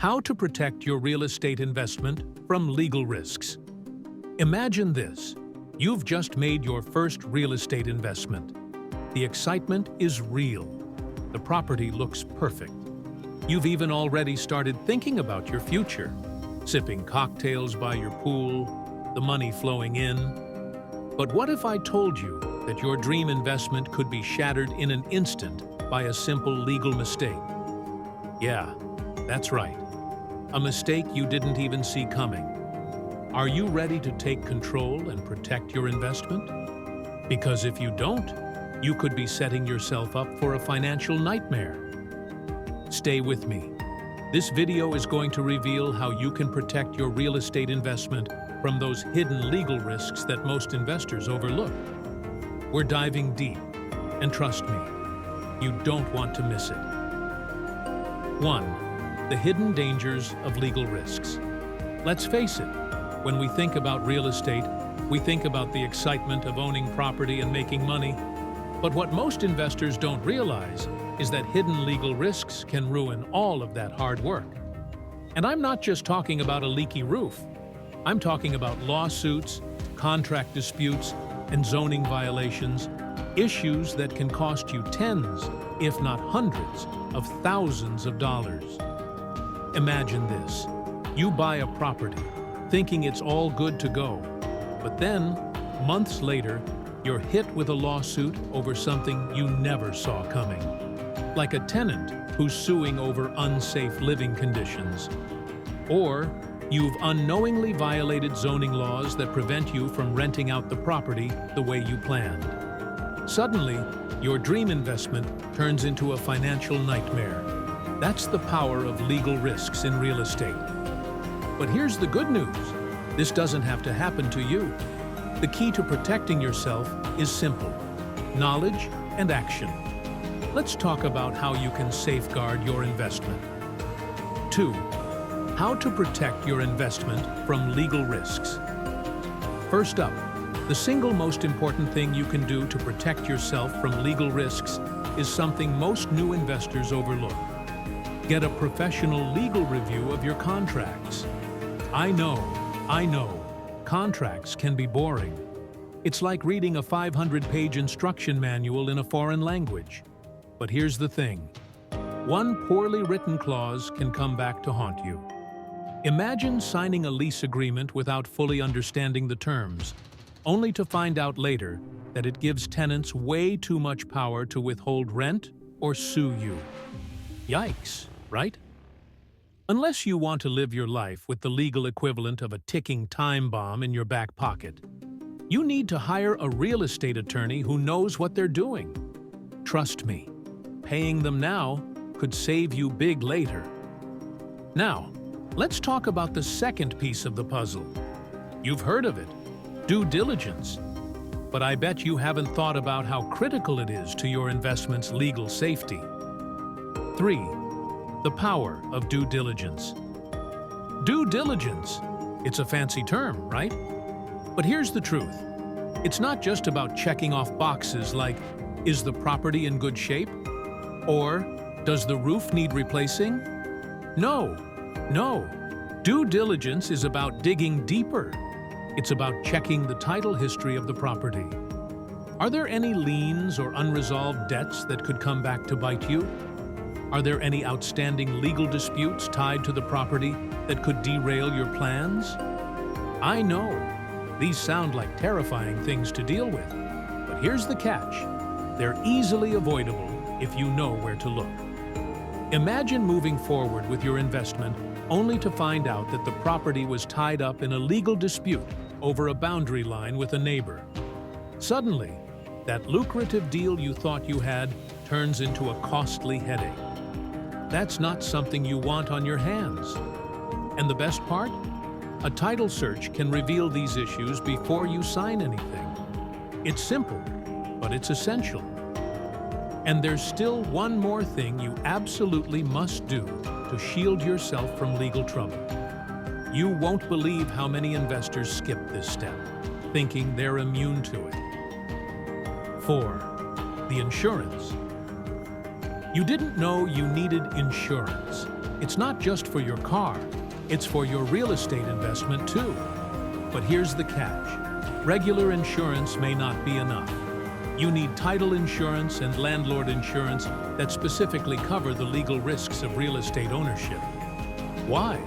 How to protect your real estate investment from legal risks. Imagine this. You've just made your first real estate investment. The excitement is real. The property looks perfect. You've even already started thinking about your future, sipping cocktails by your pool, the money flowing in. But what if I told you that your dream investment could be shattered in an instant by a simple legal mistake? Yeah, that's right. A mistake you didn't even see coming. Are you ready to take control and protect your investment? Because if you don't, you could be setting yourself up for a financial nightmare. Stay with me. This video is going to reveal how you can protect your real estate investment from those hidden legal risks that most investors overlook. We're diving deep, and trust me, you don't want to miss it. 1. The hidden dangers of legal risks. Let's face it, when we think about real estate, we think about the excitement of owning property and making money. But what most investors don't realize is that hidden legal risks can ruin all of that hard work. And I'm not just talking about a leaky roof. I'm talking about lawsuits, contract disputes, and zoning violations, issues that can cost you tens, if not hundreds, of thousands of dollars. Imagine this. You buy a property, thinking it's all good to go. But then, months later, you're hit with a lawsuit over something you never saw coming. Like a tenant who's suing over unsafe living conditions. Or you've unknowingly violated zoning laws that prevent you from renting out the property the way you planned. Suddenly, your dream investment turns into a financial nightmare. That's the power of legal risks in real estate. But here's the good news. This doesn't have to happen to you. The key to protecting yourself is simple: knowledge and action. Let's talk about how you can safeguard your investment. 2. How to protect your investment from legal risks. First up, the single most important thing you can do to protect yourself from legal risks is something most new investors overlook. Get a professional legal review of your contracts. I know, contracts can be boring. It's like reading a 500-page instruction manual in a foreign language. But here's the thing. One poorly written clause can come back to haunt you. Imagine signing a lease agreement without fully understanding the terms, only to find out later that it gives tenants way too much power to withhold rent or sue you. Yikes, right? Unless you want to live your life with the legal equivalent of a ticking time bomb in your back pocket, you need to hire a real estate attorney who knows what they're doing. Trust me, paying them now could save you big later. Now, let's talk about the second piece of the puzzle. You've heard of it, due diligence. But I bet you haven't thought about how critical it is to your investment's legal safety. 3. The power of due diligence. Due diligence. It's a fancy term, right? But here's the truth. It's not just about checking off boxes like, is the property in good shape? Or, does the roof need replacing? No. Due diligence is about digging deeper. It's about checking the title history of the property. Are there any liens or unresolved debts that could come back to bite you? Are there any outstanding legal disputes tied to the property that could derail your plans? I know, these sound like terrifying things to deal with, but here's the catch. They're easily avoidable if you know where to look. Imagine moving forward with your investment only to find out that the property was tied up in a legal dispute over a boundary line with a neighbor. Suddenly, that lucrative deal you thought you had turns into a costly headache. That's not something you want on your hands. And the best part? A title search can reveal these issues before you sign anything. It's simple, but it's essential. And there's still one more thing you absolutely must do to shield yourself from legal trouble. You won't believe how many investors skip this step, thinking they're immune to it. 4. The insurance. You didn't know you needed insurance. It's not just for your car, it's for your real estate investment too. But here's the catch. Regular insurance may not be enough. You need title insurance and landlord insurance that specifically cover the legal risks of real estate ownership. Why?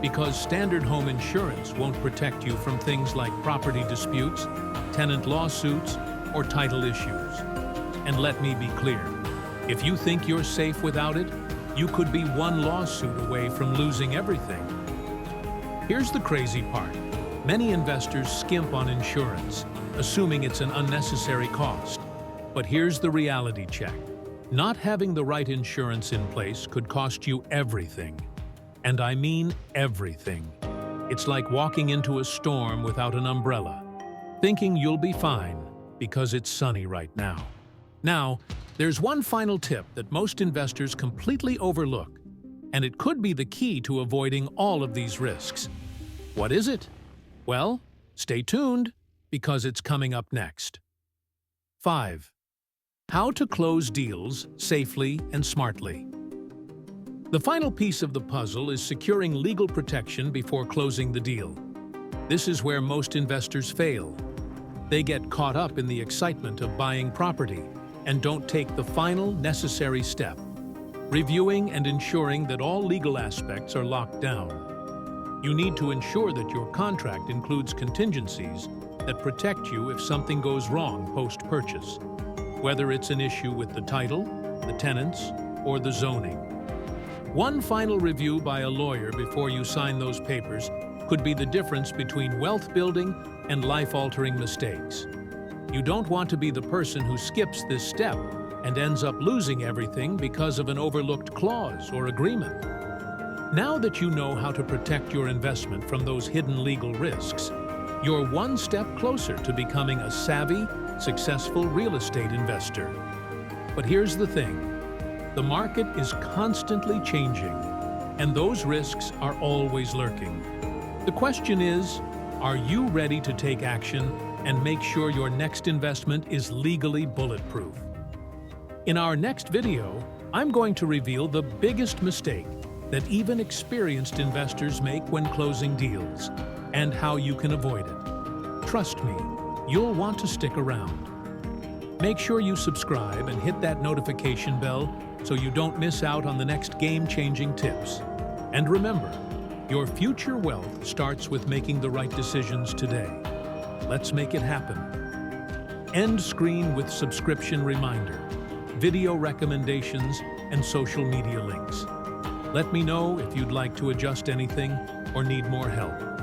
Because standard home insurance won't protect you from things like property disputes, tenant lawsuits, or title issues. And let me be clear, if you think you're safe without it, you could be one lawsuit away from losing everything. Here's the crazy part. Many investors skimp on insurance, assuming it's an unnecessary cost. But here's the reality check. Not having the right insurance in place could cost you everything. And I mean everything. It's like walking into a storm without an umbrella, thinking you'll be fine because it's sunny right now. Now, there's one final tip that most investors completely overlook, and it could be the key to avoiding all of these risks. What is it? Well, stay tuned, because it's coming up next. 5. How to close deals safely and smartly. The final piece of the puzzle is securing legal protection before closing the deal. This is where most investors fail. They get caught up in the excitement of buying property and don't take the final necessary step, reviewing and ensuring that all legal aspects are locked down. You need to ensure that your contract includes contingencies that protect you if something goes wrong post-purchase, whether it's an issue with the title, the tenants, or the zoning. One final review by a lawyer before you sign those papers could be the difference between wealth-building and life-altering mistakes. You don't want to be the person who skips this step and ends up losing everything because of an overlooked clause or agreement. Now that you know how to protect your investment from those hidden legal risks, you're one step closer to becoming a savvy, successful real estate investor. But here's the thing. The market is constantly changing, and those risks are always lurking. The question is, are you ready to take action and make sure your next investment is legally bulletproof? In our next video, I'm going to reveal the biggest mistake that even experienced investors make when closing deals, and how you can avoid it. Trust me, you'll want to stick around. Make sure you subscribe and hit that notification bell so you don't miss out on the next game-changing tips. And remember, your future wealth starts with making the right decisions today. Let's make it happen. End screen with subscription reminder, video recommendations, and social media links. Let me know if you'd like to adjust anything or need more help.